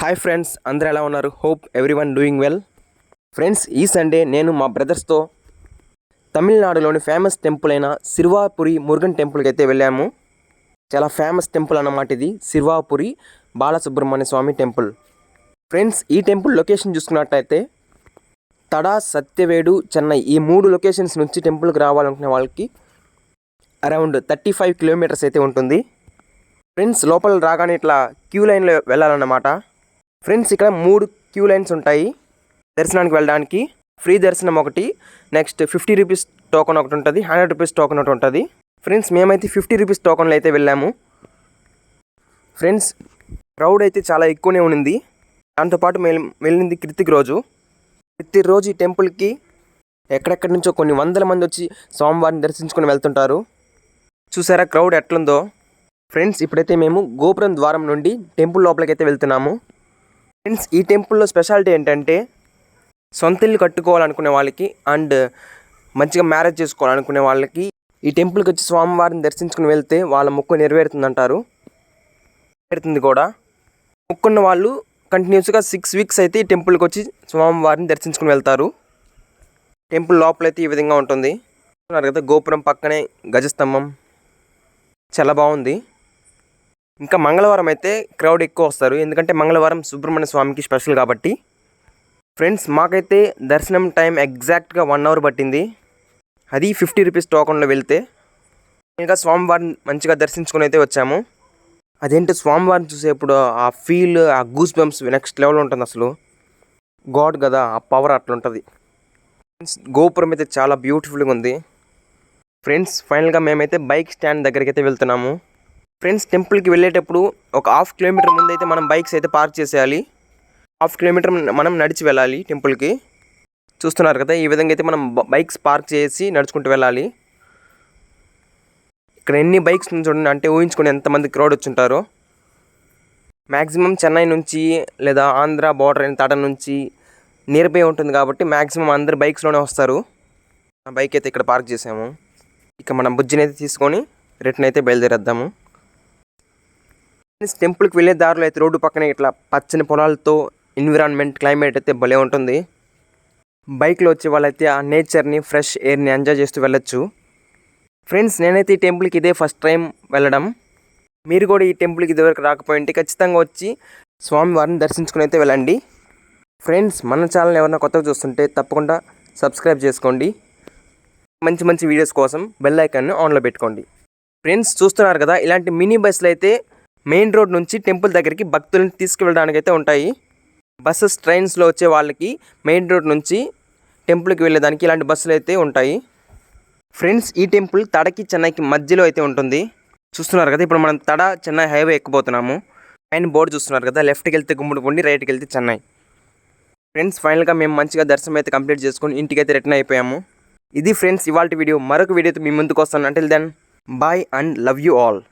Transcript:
Hi friends, అందరూ ఎలా ఉన్నారు? Hope everyone doing well. Friends, ఈ సండే నేను మా బ్రదర్స్తో తమిళనాడులోని ఫేమస్ టెంపుల్ అయిన సిర్వాపురి మురుగన్ టెంపుల్కి అయితే వెళ్ళాము. చాలా ఫేమస్ టెంపుల్ అన్నమాట ఇది, సిర్వాపురి బాలసుబ్రహ్మణ్య స్వామి టెంపుల్. ఫ్రెండ్స్, ఈ టెంపుల్ లొకేషన్ చూసుకున్నట్టయితే తడా, సత్యవేడు, చెన్నై ఈ 3 లొకేషన్స్ నుంచి టెంపుల్కి రావాలనుకునే వాళ్ళకి అరౌండ్ 35 కిలోమీటర్స్ అయితే ఉంటుంది. ఫ్రెండ్స్, లోపల రాగానే ఇట్లా క్యూ లైన్లో వెళ్ళాలన్నమాట. ఫ్రెండ్స్, ఇక్కడ 3 క్యూ లైన్స్ ఉంటాయి దర్శనానికి వెళ్ళడానికి. ఫ్రీ దర్శనం ఒకటి, నెక్స్ట్ 50 రూపీస్ టోకెన్ ఒకటి ఉంటుంది, 100 రూపీస్ టోకెన్ ఒకటి ఉంటుంది. ఫ్రెండ్స్, మేమైతే 50 రూపీస్ టోకెన్లో అయితే వెళ్ళాము. ఫ్రెండ్స్, క్రౌడ్ అయితే చాలా ఎక్కువనే ఉంది. దాంతోపాటు మేము వెళ్ళింది కృతిక్ రోజు. ప్రతిరోజు ఈ టెంపుల్కి ఎక్కడెక్కడి నుంచో కొన్ని వందల మంది వచ్చి స్వామివారిని దర్శించుకొని వెళ్తుంటారు. చూసారా క్రౌడ్ ఎట్లుందో? ఫ్రెండ్స్, ఇప్పుడైతే మేము గోపురం ద్వారం నుండి టెంపుల్ లోపలికి అయితే వెళ్తున్నాము. ఫ్రెండ్స్, ఈ టెంపుల్లో స్పెషాలిటీ ఏంటంటే సొంత ఇల్లు కట్టుకోవాలనుకునే వాళ్ళకి అండ్ మంచిగా మ్యారేజ్ చేసుకోవాలనుకునే వాళ్ళకి ఈ టెంపుల్కి వచ్చి స్వామివారిని దర్శించుకుని వెళ్తే వాళ్ళ మొక్కు నెరవేరుతుందంటారు. నెరవేరుతుంది కూడా. మొక్కున్న వాళ్ళు కంటిన్యూస్గా 6 వీక్స్ అయితే ఈ టెంపుల్కి వచ్చి స్వామివారిని దర్శించుకుని వెళ్తారు. టెంపుల్ లోపలైతే ఈ విధంగా ఉంటుంది. చూస్తున్నారు కదా, గోపురం పక్కనే గజస్తంభం, చాలా బాగుంది. ఇంకా మంగళవారం అయితే క్రౌడ్ ఎక్కువ వస్తారు, ఎందుకంటే మంగళవారం సుబ్రహ్మణ్య స్వామికి స్పెషల్ కాబట్టి. ఫ్రెండ్స్, మాకైతే దర్శనం టైం ఎగ్జాక్ట్గా 1 అవర్ పట్టింది. అది 50 రూపీస్ టోకన్లో వెళ్తే. ఇంకా స్వామివారిని మంచిగా దర్శించుకొని అయితే వచ్చాము. అదేంటో స్వామివారిని చూసేప్పుడు ఆ ఫీల్, ఆ గూస్ బంప్స్ నెక్స్ట్ లెవెల్ ఉంటుంది. అసలు గాడ్ కదా, ఆ పవర్ అట్లుంటుంది. గోపురం అయితే చాలా బ్యూటిఫుల్గా ఉంది. ఫ్రెండ్స్, ఫైనల్గా మేమైతే బైక్ స్టాండ్ దగ్గరికి అయితే వెళ్తున్నాము. ఫ్రెండ్స్, టెంపుల్కి వెళ్ళేటప్పుడు ఒక 1/2 కిలోమీటర్ ముందు అయితే మనం బైక్స్ అయితే పార్క్ చేసేయాలి. 1/2 కిలోమీటర్ మనం నడిచి వెళ్ళాలి టెంపుల్కి. చూస్తున్నారు కదా, ఈ విధంగా అయితే మనం బైక్స్ పార్క్ చేసి నడుచుకుంటూ వెళ్ళాలి. ఇక్కడ ఎన్ని బైక్స్ చూడండి, అంటే ఊహించుకొని ఎంతమంది క్రౌడ్ వచ్చుంటారో. మ్యాక్సిమం చెన్నై నుంచి లేదా ఆంధ్ర బార్డర్ అయిన తడ నుంచి నియర్ బై ఉంటుంది కాబట్టి మ్యాక్సిమం అందరు బైక్స్లోనే వస్తారు. ఆ బైక్ అయితే ఇక్కడ పార్క్ చేసాము. ఇక మనం బుజ్జిని అయితే తీసుకొని రిటర్న్ అయితే బయలుదేరేద్దాము. టెంపుల్కి వెళ్ళే దారిలో అయితే రోడ్డు పక్కనే ఇట్లా పచ్చని పొలాలతో ఎన్విరాన్మెంట్, క్లైమేట్ అయితే భలే ఉంటుంది. బైక్లో వచ్చే వాళ్ళైతే ఆ నేచర్ని, ఫ్రెష్ ఎయిర్ని ఎంజాయ్ చేస్తూ వెళ్ళొచ్చు. ఫ్రెండ్స్, నేనైతే ఈ టెంపుల్కి ఇదే ఫస్ట్ టైం వెళ్ళడం. మీరు కూడా ఈ టెంపుల్కి ఇదివరకు రాకపోయింటే ఖచ్చితంగా వచ్చి స్వామివారిని దర్శించుకుని అయితే వెళ్ళండి. ఫ్రెండ్స్, మన ఛానల్ ఎవరైనా కొత్తగా చూస్తుంటే తప్పకుండా సబ్స్క్రైబ్ చేసుకోండి. మంచి మంచి వీడియోస్ కోసం బెల్ ఐకాన్ని ఆన్లో పెట్టుకోండి. ఫ్రెండ్స్, చూస్తున్నారు కదా, ఇలాంటి మినీ బస్సులు అయితే మెయిన్ రోడ్ నుంచి టెంపుల్ దగ్గరికి భక్తులను తీసుకువెళ్ళడానికి అయితే ఉంటాయి. బస్సెస్, ట్రైన్స్లో వచ్చే వాళ్ళకి మెయిన్ రోడ్ నుంచి టెంపుల్కి వెళ్ళేదానికి ఇలాంటి బస్సులు అయితే ఉంటాయి. ఫ్రెండ్స్, ఈ టెంపుల్ తడకి చెన్నైకి మధ్యలో అయితే ఉంటుంది. చూస్తున్నారు కదా, ఇప్పుడు మనం తడ చెన్నై హైవే ఎక్కిపోతున్నాము. పైన బోర్డు చూస్తున్నారు కదా, లెఫ్ట్కి వెళ్తే గుమ్మడిపూడి, రైట్కి వెళ్తే చెన్నై. ఫ్రెండ్స్, ఫైనల్గా మేము మంచిగా దర్శనం అయితే కంప్లీట్ చేసుకొని ఇంటికి అయితే రిటర్న్ అయిపోయాము. ఇది ఫ్రెండ్స్ ఇవాల్టి వీడియో. మరొక వీడియోతో మీ ముందుకు వస్తాను. Until then, bye and love you all.